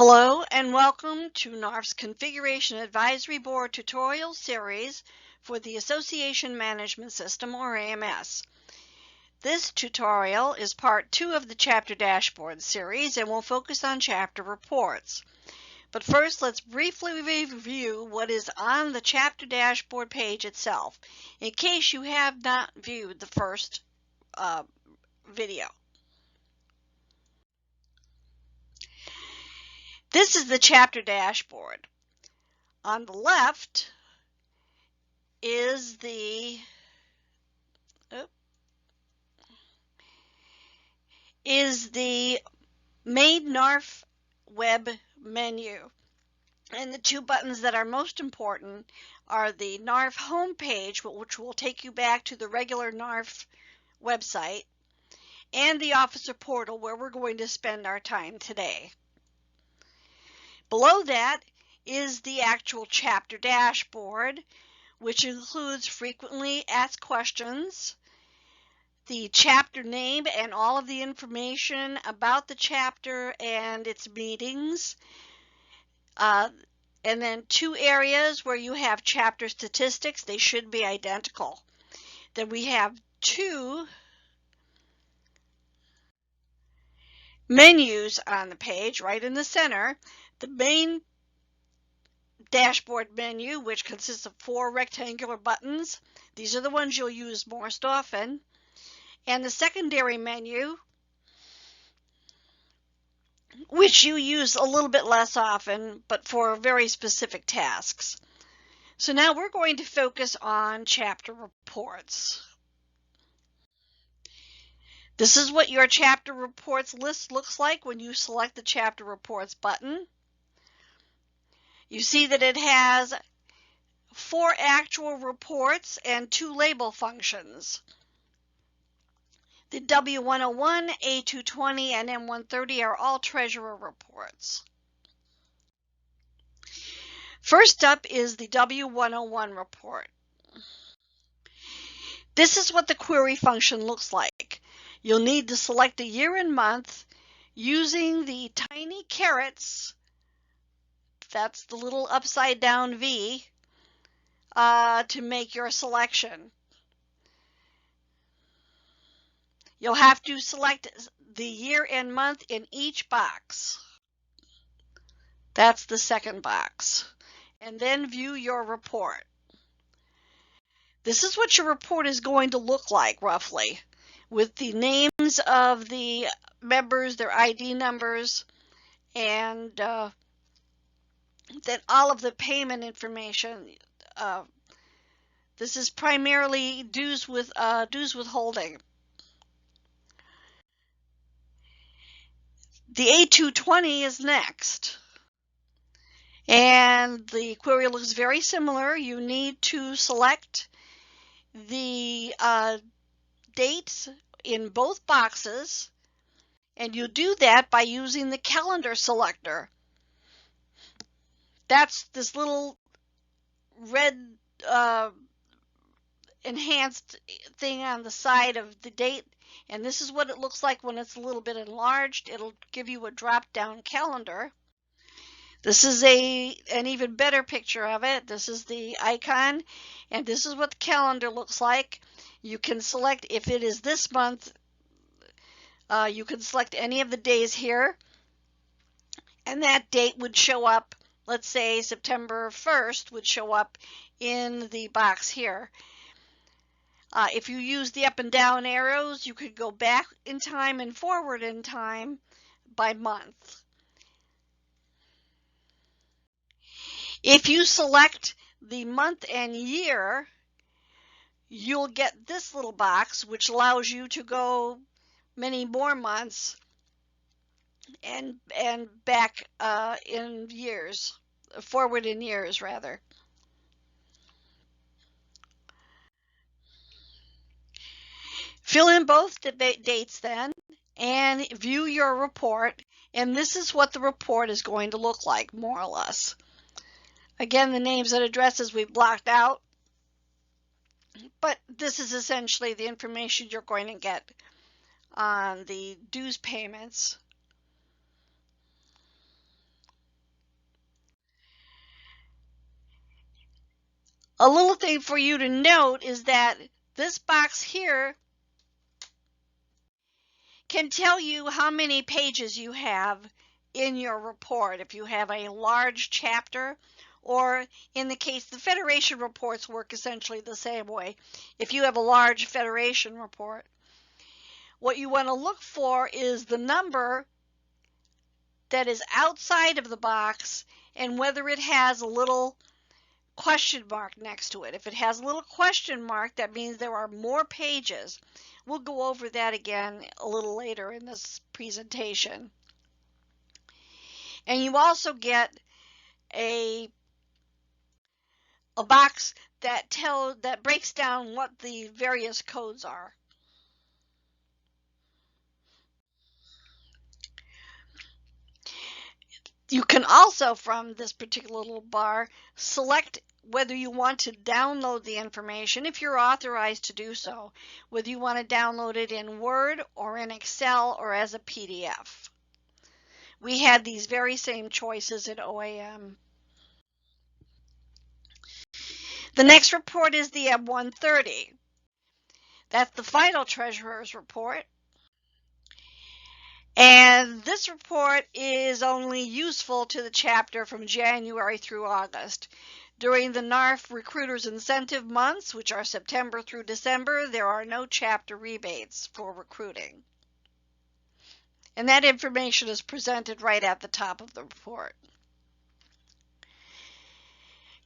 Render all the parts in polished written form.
Hello and welcome to NARFE's Configuration Advisory Board tutorial series for the Association Management System, or AMS. This tutorial is part 2 of the Chapter Dashboard series and will focus on chapter reports. But first, let's briefly review what is on the Chapter Dashboard page itself, in case you have not viewed the first video. This is the chapter dashboard. On the left is the main NARFE web menu. And the two buttons that are most important are the NARFE homepage, which will take you back to the regular NARFE website, and the Officer Portal, where we're going to spend our time today. Below that is the actual chapter dashboard, which includes frequently asked questions, the chapter name and all of the information about the chapter and its meetings, and then two areas where you have chapter statistics. They should be identical. Then we have two menus on the page right in the center. The main dashboard menu, which consists of 4 rectangular buttons. These are the ones you'll use most often. And the secondary menu, which you use a little bit less often, but for very specific tasks. So now we're going to focus on chapter reports. This is what your chapter reports list looks like when you select the chapter reports button. You see that it has 4 actual reports and 2 label functions. The W101, A220, and M130 are all treasurer reports. First up is the W101 report. This is what the query function looks like. You'll need to select a year and month using the tiny carets, that's the little upside down V, to make your selection. You'll have to select the year and month in each box. That's the second box. And then view your report. This is what your report is going to look like roughly, with the names of the members, their ID numbers, and then all of the payment information. This is primarily dues withholding. The A220 is next, and the query looks very similar. You need to select the dates in both boxes, and you do that by using the calendar selector. That's this little red enhanced thing on the side of the date, and this is what it looks like when it's a little bit enlarged. It'll give you a drop-down calendar. This is an even better picture of it. This is the icon, and this is what the calendar looks like. You can select, if it is this month, you can select any of the days here, and that date would show up. Let's say September 1st would show up in the box here. If you use the up and down arrows, you could go back in time and forward in time by month. If you select the month and year, you'll get this little box, which allows you to go many more months and back in years, forward in years rather. Fill in both dates then and view your report, and this is what the report is going to look like, more or less. Again, the names and addresses we've blocked out, but this is essentially the information you're going to get on the dues payments. A little thing for you to note is that this box here can tell you how many pages you have in your report. If you have a large chapter, or in the case, the Federation reports work essentially the same way. If you have a large Federation report, what you want to look for is the number that is outside of the box and whether it has a little question mark next to it. If it has a little question mark, that means there are more pages. We'll go over that again a little later in this presentation. And you also get a box that breaks down what the various codes are. You can also, from this particular little bar, select whether you want to download the information, if you're authorized to do so, whether you want to download it in Word or in Excel or as a PDF. We had these very same choices at OAM. The next report is the M130. That's the final Treasurer's report. And this report is only useful to the chapter from January through August. During the NARFE Recruiters Incentive Months, which are September through December, there are no chapter rebates for recruiting. And that information is presented right at the top of the report.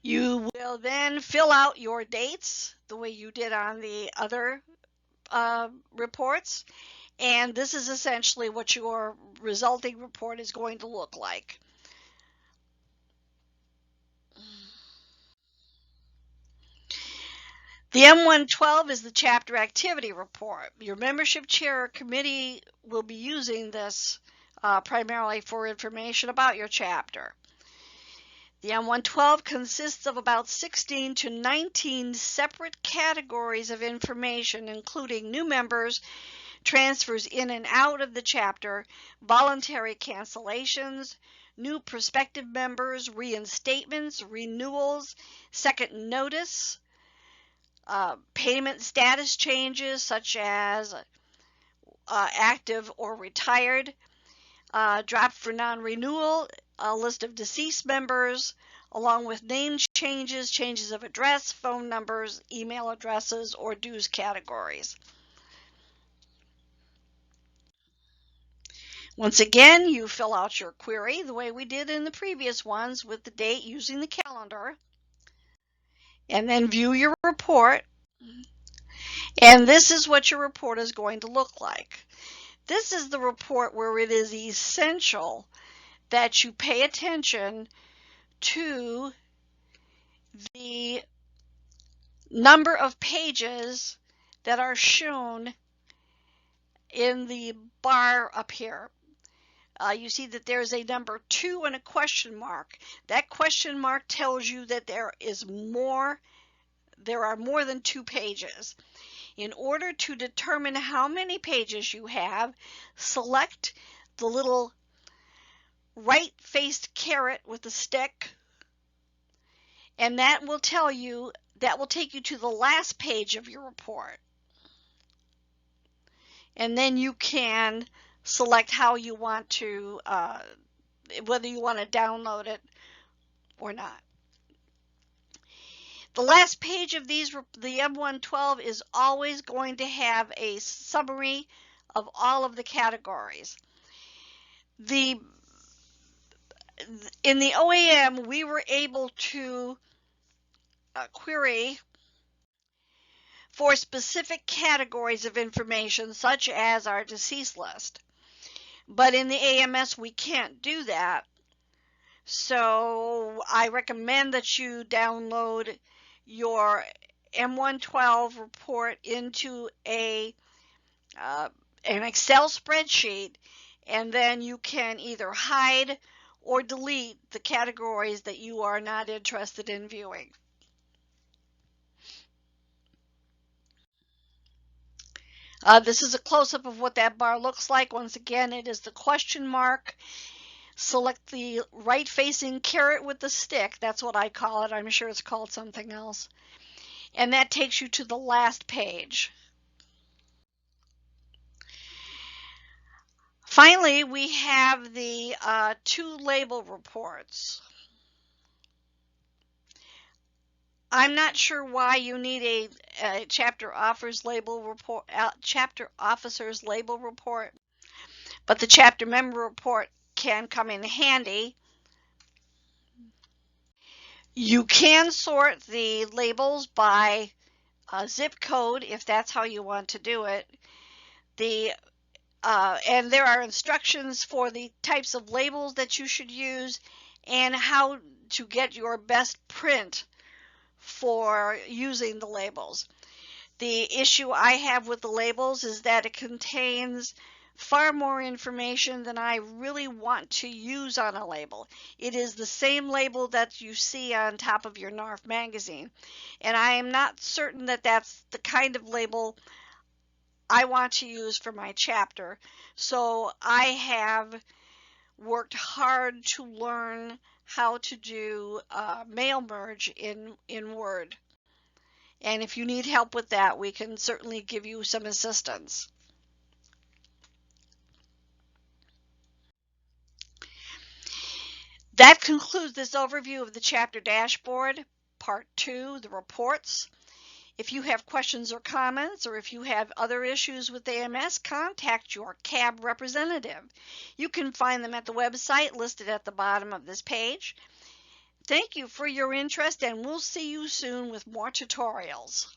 You will then fill out your dates the way you did on the other reports. And this is essentially what your resulting report is going to look like. The M112 is the chapter activity report. Your membership chair or committee will be using this primarily for information about your chapter. The M112 consists of about 16 to 19 separate categories of information, including new members, transfers in and out of the chapter, voluntary cancellations, new prospective members, reinstatements, renewals, second notice, payment status changes such as active or retired, dropped for non-renewal, a list of deceased members, along with name changes, changes of address, phone numbers, email addresses, or dues categories. Once again, you fill out your query the way we did in the previous ones with the date using the calendar, and then view your report. And this is what your report is going to look like. This is the report where it is essential that you pay attention to the number of pages that are shown in the bar up here. You see that there's a number 2 and a question mark. That question mark tells you that there are more than 2 pages. In order to determine how many pages you have, select the little right-faced caret with a stick, and that will take you to the last page of your report. And then you can select how you want to, whether you want to download it or not. The last page of the M112 is always going to have a summary of all of the categories. In the OAM, we were able to query for specific categories of information, such as our deceased list. But in the AMS, we can't do that. So I recommend that you download your M112 report into an Excel spreadsheet, and then you can either hide or delete the categories that you are not interested in viewing. This is a close-up of what that bar looks like. Once again, it is the question mark, select the right facing carrot with the stick. That's what I call it. I'm sure it's called something else. And that takes you to the last page. Finally, we have the two label reports. I'm not sure why you need a chapter officer's label report, but the chapter member report can come in handy. You can sort the labels by zip code if that's how you want to do it. And there are instructions for the types of labels that you should use and how to get your best print for using the labels. The issue I have with the labels is that it contains far more information than I really want to use on a label. It is the same label that you see on top of your NARFE magazine, and I am not certain that that's the kind of label I want to use for my chapter. So I have worked hard to learn how to do mail merge in Word. And if you need help with that, we can certainly give you some assistance. That concludes this overview of the chapter dashboard, part 2, the reports. If you have questions or comments, or if you have other issues with AMS, contact your CAB representative. You can find them at the website listed at the bottom of this page. Thank you for your interest, and we'll see you soon with more tutorials.